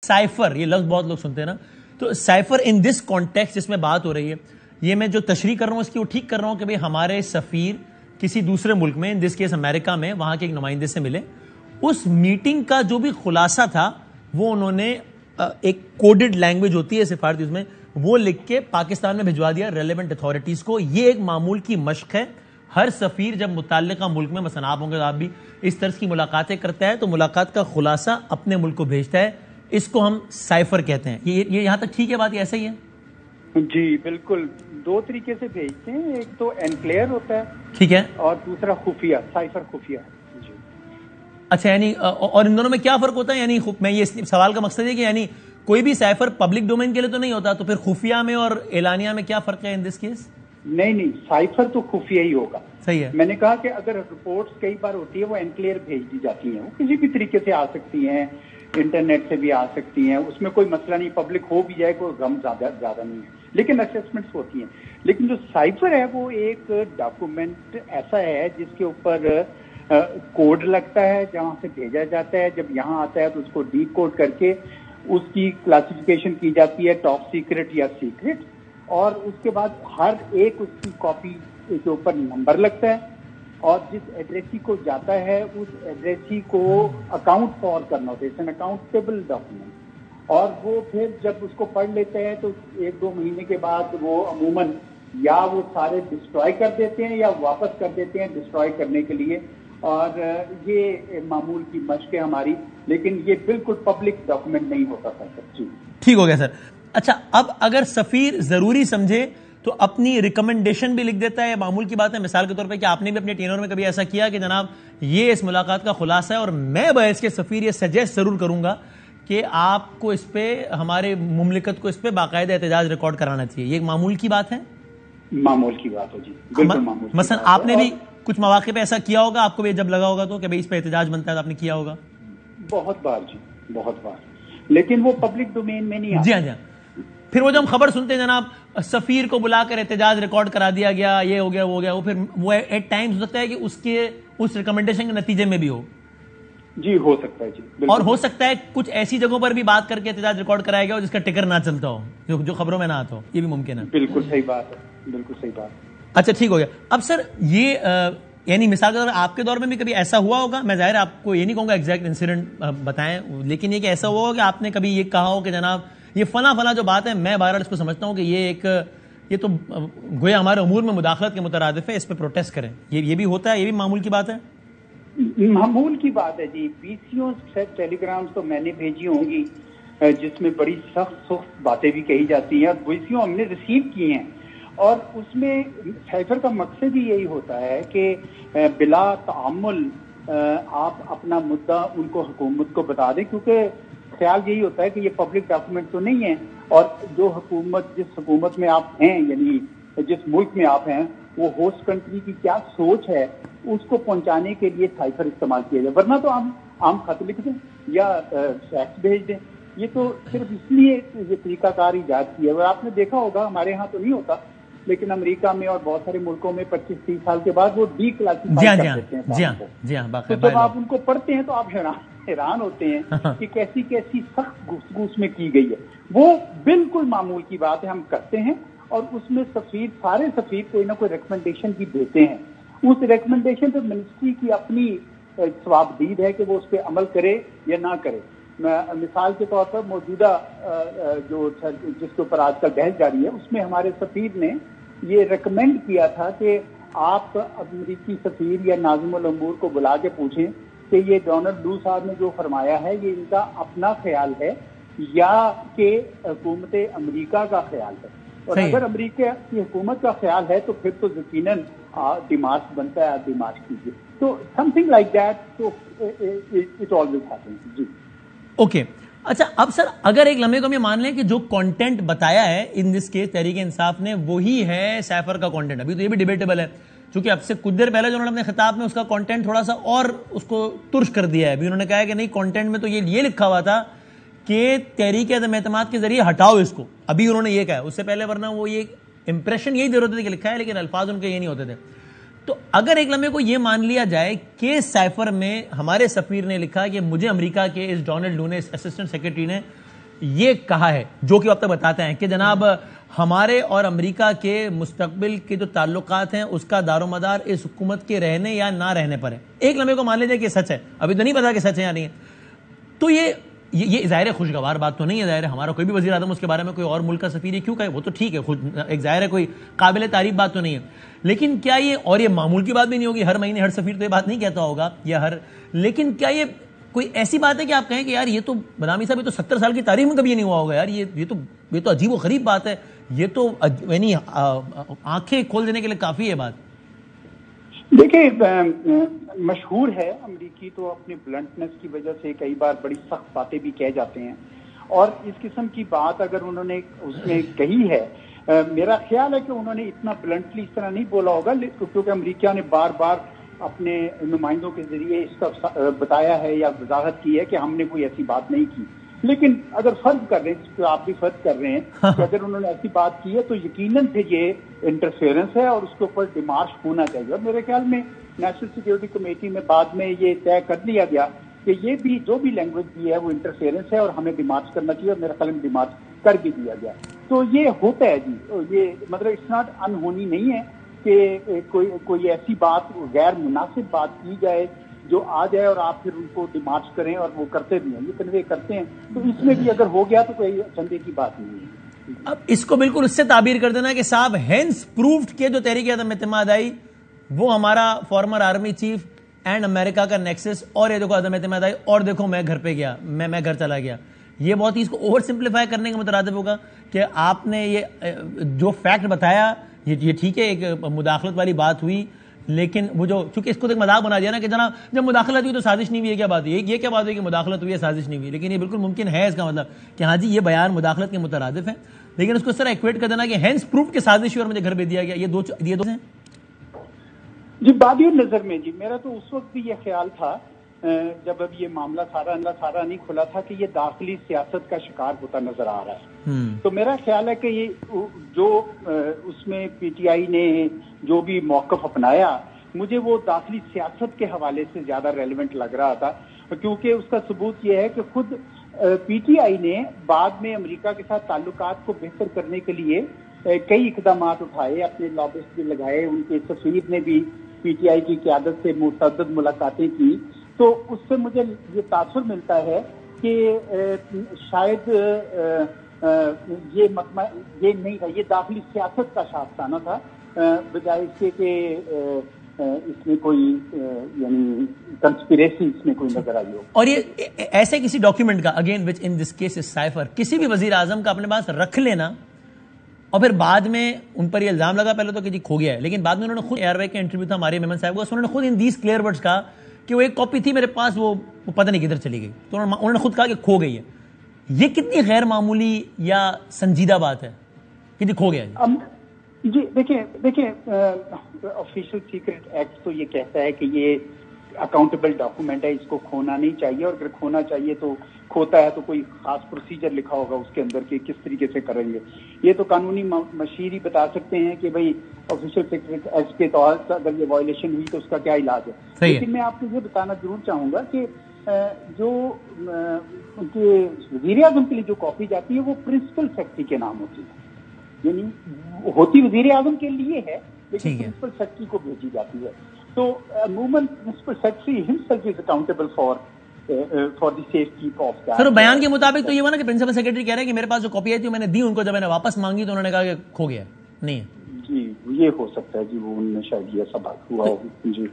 Cipher یہ لفظ بہت لوگ سنتے ہیں نا, تو سائفر ان دس کانٹیکسٹ جس میں بات ہو رہی ہے, یہ میں جو تشریح کر رہا ہوں اس کی وہ ٹھیک کر رہا ہوں کہ بھئی ہمارے سفیر کسی دوسرے ملک میں, ان دس کیس امریکہ میں, وہاں کے ایک نمائندے سے ملے, اس میٹنگ کا جو بھی خلاصہ تھا وہ انہوں نے ایک کوڈڈ لینگویج ہوتی ہے سفارتی, اس میں وہ لکھ کے پاکستان میں بھجوا دیا ریلیونٹ اتھارٹیز کو. یہ ایک معمول کی مشق ہے. ہر سفیر جب متعلقہ ملک میں, مثلا آپ ہوں گے تو آپ بھی اس طرح کی ملاقاتیں کرتا ہے, تو ملاقات کا خلاصہ اپنے ملک کو بھیجتا ہے. اس کو ہم سائفر کہتے ہیں. یہ یہاں تک ٹھیک ہے بات, یہ ایسا ہی ہے؟ جی بالکل, دو طریقے سے بھیجتے ہیں, ایک تو انکلیئر ہوتا ہے, ٹھیک ہے, اور دوسرا خفیہ, سائفر خفیہ. جی اچھا, یعنی اور ان دونوں میں کیا فرق ہوتا ہے؟ یعنی میں یہ سوال کا مقصد ہے کہ یعنی کوئی بھی سائفر پبلک ڈومین کے لیے تو نہیں ہوتا, تو پھر خفیہ میں اور اعلانیہ میں کیا فرق ہے ان دس کیس؟ نہیں, سائفر تو خفیہ ہی ہوگا. صحیح ہے. میں نے کہا کہ اگر رپورٹس کئی بار ہوتی ہے وہ انکلیئر بھیج دی جاتی ہیں, وہ کسی بھی طریقے سے آ سکتی ہیں, انٹرنیٹ سے بھی آ سکتی ہیں, اس میں کوئی مسئلہ نہیں, پبلک ہو بھی جائے کوئی غم زیادہ نہیں ہے, لیکن اسیسمنٹس ہوتی ہیں. لیکن جو سائفر ہے وہ ایک ڈاکومنٹ ایسا ہے جس کے اوپر کوڈ لگتا ہے, جہاں سے بھیجا جاتا ہے, جب یہاں آتا ہے تو اس کو ڈی کوڈ کر کے اس کی کلاسیفیکیشن کی جاتی ہے ٹاپ سیکرٹ یا سیکرٹ, اور اس کے بعد ہر ایک اس کی کاپی کے اوپر نمبر لگتا ہے, اور جس ایڈریسی کو جاتا ہے اس ایڈریسی کو اکاؤنٹ فار کرنا ہوتا ہے, اس اکاؤنٹیبل ڈاکومنٹ. اور وہ پھر جب اس کو پڑھ لیتے ہیں تو 1-2 مہینے کے بعد وہ عموماً یا وہ سارے ڈسٹرائے کر دیتے ہیں یا واپس کر دیتے ہیں ڈسٹرائے کرنے کے لیے. اور یہ معمول کی مشق ہے ہماری, لیکن یہ بالکل پبلک ڈاکومنٹ نہیں ہوتا تھا سر. جی ٹھیک ہو گیا سر. اچھا, اب اگر سفیر ضروری سمجھے تو اپنی ریکمنڈیشن بھی لکھ دیتا ہے, معمول کی بات ہے, مثال کے طور پہ کہ آپ نے بھی اپنے ٹینر میں کبھی ایسا کیا کہ جناب یہ اس ملاقات کا خلاصہ ہے اور میں باعث کے سفیر یہ سجیسٹ ضرور کروں گا کہ آپ کو اس پہ, ہمارے مملکت کو اس پہ باقاعدہ احتجاج ریکارڈ کرانا چاہیے, یہ ایک معمول کی بات ہے؟ معمول کی بات ہے جی, بالکل معمول. مثلا آپ نے بھی کچھ مواقع پہ ایسا کیا ہوگا, آپ کو بھی جب لگا ہوگا تو کہ بھئی اس پہ احتجاج بنتا ہے, تو آپ نے کیا ہوگا؟ بہت بار جی, بہت بار, لیکن وہ پبلک ڈومین میں نہیں آتا. جی ہاں. پھر وہ جو ہم خبر سنتے ہیں جناب سفیر کو بلا کر احتجاج ریکارڈ کرا دیا گیا, یہ ہو گیا وہ ہو گیا, وہ پھر وہ ایٹ ٹائمز ہو سکتا ہے کہ اس ریکمنڈیشن کے نتیجے میں بھی ہو. جی ہو سکتا ہے جی, اور ہو سکتا ہے کچھ ایسی جگہوں پر بھی بات کر کے احتجاج ریکارڈ کرایا گیا ہو جس کا ٹکر نہ چلتا ہو, جو خبروں میں نہ آتا ہو, یہ بھی ممکن ہے. بالکل صحیح بات ہے, بالکل صحیح بات. اچھا ٹھیک ہو گیا. اب سر یہ یعنی مثال کے طور پر آپ کے دور میں بھی کبھی ایسا ہوا ہوگا, میں ظاہر آپ کو یہ نہیں کہوں گا ایگزیکٹ انسیڈنٹ بتائیں, لیکن یہ کہ ایسا ہوا ہو کہ آپ نے کبھی یہ کہا ہو کہ جناب یہ فلاں جو بات ہے, میں بہرحال اس کو سمجھتا ہوں کہ یہ تو گویا ہمارے امور میں مداخلت کے مترادف ہے, اس پہ پروٹیسٹ کریں, یہ بھی ہوتا ہے, یہ بھی معمول کی بات ہے؟ معمول کی بات ہے جی. PCO سے ٹیلی گرامز تو میں نے بھیجی ہوں گی جس میں بڑی سخت باتیں بھی کہی جاتی ہیں, اور PCO ہم نے ریسیو کی ہیں, اور اس میں سائفر کا مقصد ہی یہی ہوتا ہے کہ بلا تعامل آپ اپنا مدعا ان کو حکومت کو بتا دیں, کیونکہ خیال یہی ہوتا ہے کہ یہ پبلک ڈاکومنٹ تو نہیں ہے, اور جو جس حکومت میں آپ ہیں, یعنی جس ملک میں آپ ہیں, وہ ہوسٹ کنٹری کی کیا سوچ ہے اس کو پہنچانے کے لیے سائفر استعمال کیا جائے. ورنہ تو عام خط لکھ دیں یا فیکس بھیج دیں, یہ تو صرف اس لیے یہ طریقہ کار ایجاد کیا ہے. آپ نے دیکھا ہوگا ہمارے ہاں تو نہیں ہوتا, لیکن امریکہ میں اور بہت سارے ملکوں میں 25-30 سال کے بعد وہ ڈی کلاسیفائی کر دیتے ہیں. تو جب آپ ان کو پڑھتے ہیں تو آپ حیران ہوتے ہیں کہ کیسی سخت گفتگو میں کی گئی ہے. وہ بالکل معمول کی بات ہے, ہم کرتے ہیں, اور اس میں سارے سفیر کوئی نہ کوئی ریکمنڈیشن بھی دیتے ہیں. اس ریکمنڈیشن پہ منسٹری کی اپنی ثوابدید ہے کہ وہ اس پہ عمل کرے یا نہ کرے. مثال کے طور پر موجودہ جس کے اوپر آج کل بحث جاری ہے, اس میں ہمارے سفیر نے یہ ریکمینڈ کیا تھا کہ آپ امریکی سفیر یا ناظم الامور کو بلا کے پوچھیں کہ یہ ڈونلڈ لو صاحب نے جو فرمایا ہے یہ ان کا اپنا خیال ہے یا کہ حکومت امریکہ کا خیال ہے, اور اگر امریکہ کی حکومت کا خیال ہے تو پھر تو یقیناً ڈیمارچ بنتا ہے, آپ ڈیمارچ کیجیے. تو سم تھنگ لائک دیٹ, تو اٹ آلویز ہیپنز. جی اوکے. اچھا, اب سر اگر ایک لمحے کو ہم یہ مان لیں کہ جو کانٹینٹ بتایا ہے ان دس کیس تحریک انصاف نے وہی ہے سائفر کا کانٹینٹ, ابھی تو یہ بھی ڈیبیٹیبل ہے, چونکہ اب سے کچھ دیر پہلے جو انہوں نے اپنے خطاب میں اس کا کانٹینٹ تھوڑا سا اور اس کو ترش کر دیا ہے. ابھی انہوں نے کہا ہے کہ نہیں, کانٹینٹ میں تو یہ لکھا ہوا تھا کہ تحریک عدم اعتماد کے ذریعے ہٹاؤ اس کو, ابھی انہوں نے یہ کہا, اس سے پہلے ورنہ وہ یہ امپریشن یہی دے رہے تھے کہ لکھا ہے, لیکن الفاظ ان کے یہ نہیں ہوتے تھے. تو اگر ایک لمحے کو یہ مان لیا جائے کہ سائفر میں ہمارے سفیر نے لکھا کہ مجھے امریکہ کے اس ڈونلڈ لو نے, اسسٹنٹ سیکرٹری نے یہ کہا ہے جو کہ اب تک بتاتے ہیں کہ جناب ہمارے اور امریکہ کے مستقبل کے جو تعلقات ہیں اس کا دار و مدار اس حکومت کے رہنے یا نہ رہنے پر ہے. ایک لمحے کو مان لیجیے کہ سچ ہے, ابھی تو نہیں پتا کہ سچ ہے یا نہیں ہے. تو یہ ظاہر خوشگوار بات تو نہیں ہے. ظاہر ہے ہمارا کوئی بھی وزیر اعظم اس کے بارے میں کوئی اور ملک کا سفیر کیوں کہے, وہ تو ٹھیک ہے, ایک ظاہر ہے کوئی قابل تعریف بات تو نہیں ہے. لیکن کیا یہ معمول کی بات بھی نہیں ہوگی, ہر مہینے ہر سفیر تو یہ بات نہیں کہتا ہوگا یا لیکن کیا یہ کوئی ایسی بات ہے کہ آپ کہیں کہ یار یہ تو بدامی صاحب, یہ تو 70 سال کی تاریخ میں کبھی نہیں ہوا ہوگا یار, یہ تو عجیب و غریب بات ہے, یہ تو یعنی آنکھیں کھول دینے کے لیے کافی ہے بات. دیکھیں مشہور ہے امریکی تو اپنے بلنٹنس کی وجہ سے کئی بار بڑی سخت باتیں بھی کہہ جاتے ہیں, اور اس قسم کی بات اگر انہوں نے اس میں کہی ہے, میرا خیال ہے کہ انہوں نے اتنا بلنٹلی اس طرح نہیں بولا ہوگا, کیونکہ امریکہ نے بار بار اپنے نمائندوں کے ذریعے اس کا بتایا ہے یا وضاحت کی ہے کہ ہم نے کوئی ایسی بات نہیں کی. لیکن اگر فرض کر رہے ہیں, جس کو آپ بھی فرض کر رہے ہیں کہ اگر انہوں نے ایسی بات کی ہے تو یقیناً سے یہ انٹرفیئرنس ہے اور اس کے اوپر ڈیمارش ہونا چاہیے. اور میرے خیال میں نیشنل سیکیورٹی کمیٹی میں بعد میں یہ طے کر لیا گیا کہ یہ بھی جو بھی لینگویج بھی ہے وہ انٹرفیئرنس ہے اور ہمیں ڈیمارش کرنا چاہیے, اور میرا خیال میں ڈیمارش کر بھی دیا گیا. تو یہ ہوتا ہے جی, یہ مطلب اٹس ناٹ انہونی نہیں ہے کہ کوئی ایسی بات غیر مناسب بات کی جائے جو آ جائے اور آپ پھر ان کو ڈیمارچ کریں, اور وہ کرتے بھی ہیں, یہ کنوے کرتے ہیں. تو اس میں بھی اگر ہو گیا تو کوئی چندے کی بات نہیں ہے. اب اس کو بالکل اس سے تعبیر کر دینا کہ صاحب ہینس پروفڈ کے جو تحریک عدم اعتماد آئی وہ ہمارا فارمر آرمی چیف اینڈ امریکہ کا نیکسس, اور یہ دیکھو عدم اعتماد آئی, اور دیکھو میں گھر پہ گیا, میں گھر چلا گیا. یہ بہت ہی اس کو اوور سمپلیفائی کرنے کا مترادف ہوگا کہ آپ نے یہ جو فیکٹ بتایا یہ ٹھیک ہے, ایک مداخلت والی بات ہوئی, لیکن وہ جو چونکہ اس کو ایک مذاق بنا دیا نا کہ جناب جب مداخلت ہوئی تو سازش نہیں ہوئی, ہے کیا بات ہوئی, یہ کیا بات ہوئی کہ مداخلت ہوئی ہے سازش نہیں ہوئی. لیکن یہ بالکل ممکن ہے اس کا مطلب کہ ہاں جی یہ بیان مداخلت کے مترادف ہے, لیکن اس کو اس طرح ایکویٹ کر دینا کہ ہینس پروف کے سازش ہوئی اور مجھے گھر بھیج دیا گیا, یہ دو ہیں. جی بادی نظر میں جی میرا تو اس وقت بھی یہ خیال تھا جب اب یہ معاملہ سارا نہیں کھلا تھا کہ یہ داخلی سیاست کا شکار ہوتا نظر آ رہا ہے. تو میرا خیال ہے کہ یہ جو اس میں پی ٹی آئی نے جو بھی موقف اپنایا, مجھے وہ داخلی سیاست کے حوالے سے زیادہ ریلیونٹ لگ رہا تھا, کیونکہ اس کا ثبوت یہ ہے کہ خود پی ٹی آئی نے بعد میں امریکہ کے ساتھ تعلقات کو بہتر کرنے کے لیے کئی اقدامات اٹھائے, اپنے لابسٹ بھی لگائے, ان کے سفیر نے بھی پی ٹی آئی کی قیادت سے متعدد ملاقاتیں کی. تو اس سے مجھے یہ تاثر ملتا ہے کہ شاید یہ نہیں تھا, یہ داخلی سیاست کا شاخسانہ تھا, بجائے اس کے کہ اس میں کوئی یعنی کنسپریسی اس میں کوئی نظر آئی ہو. اور یہ ایسے کسی ڈاکیومنٹ کا again which in this case is cipher, کسی بھی وزیر اعظم کا اپنے پاس رکھ لینا اور پھر بعد میں ان پر یہ الزام لگا پہلے تو کہ جی کھو گیا ہے, لیکن بعد میں انہوں نے خود ایئر وے کے انٹرویو تھا ہمارے میمن صاحب کو, انہوں نے خود ان دیز کلیئر ورڈز کہا کہ وہ ایک کاپی تھی میرے پاس, وہ پتہ نہیں کدھر چلی گئی, تو انہوں نے خود کہا کہ کھو گئی ہے. یہ کتنی غیر معمولی یا سنجیدہ بات ہے کہ جی کھو گیا ہے. جی دیکھیں آفیشیل سیکرٹ ایکٹ تو یہ کہتا ہے کہ یہ اکاؤنٹیبل ڈاکومنٹ ہے, اس کو کھونا نہیں چاہیے, اور اگر کھونا چاہیے تو کھوتا ہے تو کوئی خاص پروسیجر لکھا ہوگا اس کے اندر کہ کس طریقے سے کریں گے. یہ تو قانونی مشیر ہی بتا سکتے ہیں کہ بھئی آفیشیل سیکرٹ ایکٹ کے تحت اگر یہ وائلیشن ہوئی تو اس کا کیا علاج ہے. لیکن میں آپ کو یہ بتانا ضرور چاہوں گا کہ جو ان کے وزیر اعظم کے لیے جو کاپی جاتی ہے وہ پرنسپل سیکرٹری کے نام ہوتی ہے, یعنی ہوتی وزیر اعظم کے لیے ہے لیکن پرنسپل سیکرٹری کو بھیجی جاتی ہے. تو عموماً principal secretary himself is accountable for the safety of that. Sir بیان کے مطابق تو یہ ہوا نا کہ پرنسپل سیکرٹری کہہ رہے ہیں کہ میرے پاس جو کاپی آئی تھی میں نے دی ان کو, جب میں نے واپس مانگی تو انہوں نے کہا کہ کھو گیا, نہیں ہے. جی یہ ہو سکتا ہے جی, وہ ان میں شاید یہ سب ہوا ہوگی. جی